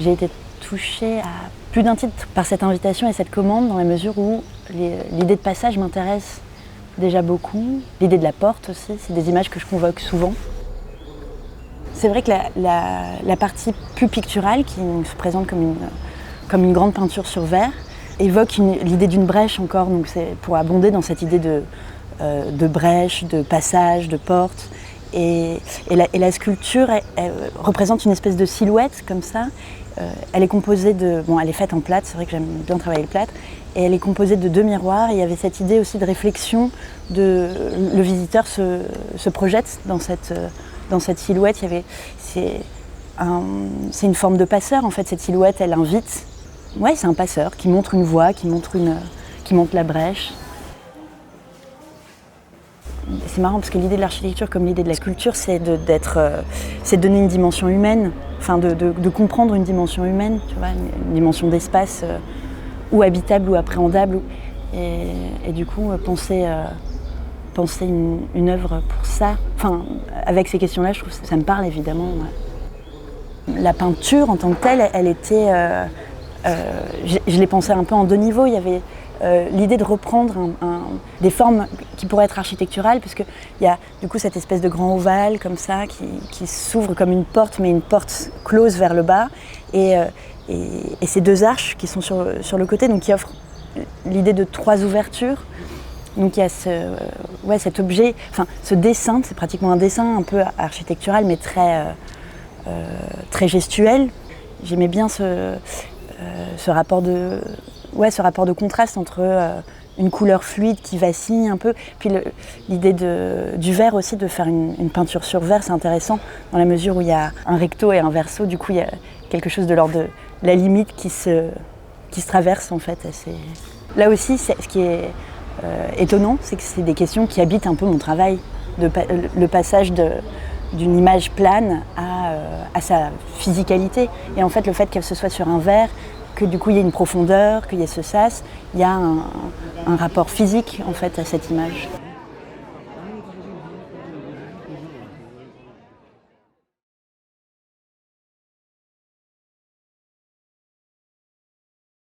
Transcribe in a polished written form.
J'ai été touchée à plus d'un titre par cette invitation et cette commande, dans la mesure où l'idée de passage m'intéresse déjà beaucoup. L'idée de la porte aussi, c'est des images que je convoque souvent. C'est vrai que la partie plus picturale, qui se présente comme une grande peinture sur verre, évoque l'idée d'une brèche encore, donc c'est pour abonder dans cette idée de brèche, de passage, de porte. Et la sculpture elle représente une espèce de silhouette comme ça. Elle est composée elle est faite en plâtre, c'est vrai que j'aime bien travailler le plâtre, et elle est composée de 2 miroirs. Et il y avait cette idée aussi de réflexion, le visiteur se projette dans cette silhouette. C'est une forme de passeur en fait, cette silhouette, elle invite. Ouais, c'est un passeur qui montre une voie, qui montre la brèche. C'est marrant parce que l'idée de l'architecture comme l'idée de la sculpture, c'est de donner une dimension humaine, enfin de comprendre une dimension humaine, tu vois, une dimension d'espace ou habitable ou appréhendable. Et du coup, penser une œuvre pour ça, enfin, avec ces questions-là, je trouve que ça me parle évidemment. Ouais. La peinture en tant que telle, elle était... je l'ai pensée un peu en 2 niveaux. Il y avait l'idée de reprendre des formes qui pourraient être architecturales, puisqu'il y a du coup cette espèce de grand ovale comme ça qui s'ouvre comme une porte, mais une porte close vers le bas, et ces 2 arches qui sont sur le côté, donc qui offrent l'idée de 3 ouvertures. Donc il y a cet objet, enfin ce dessin, c'est pratiquement un dessin un peu architectural, mais très gestuel. J'aimais bien ce rapport de contraste entre une couleur fluide qui vacille un peu, puis l'idée du verre aussi, de faire une peinture sur verre, c'est intéressant dans la mesure où il y a un recto et un verso, du coup il y a quelque chose de l'ordre de la limite qui se traverse en fait. Là aussi, ce qui est étonnant, c'est que c'est des questions qui habitent un peu mon travail, le passage d'une image plane à sa physicalité. Et en fait, le fait qu'elle se soit sur un verre, que du coup il y ait une profondeur, qu'il y ait ce sas, il y a un rapport physique en fait à cette image.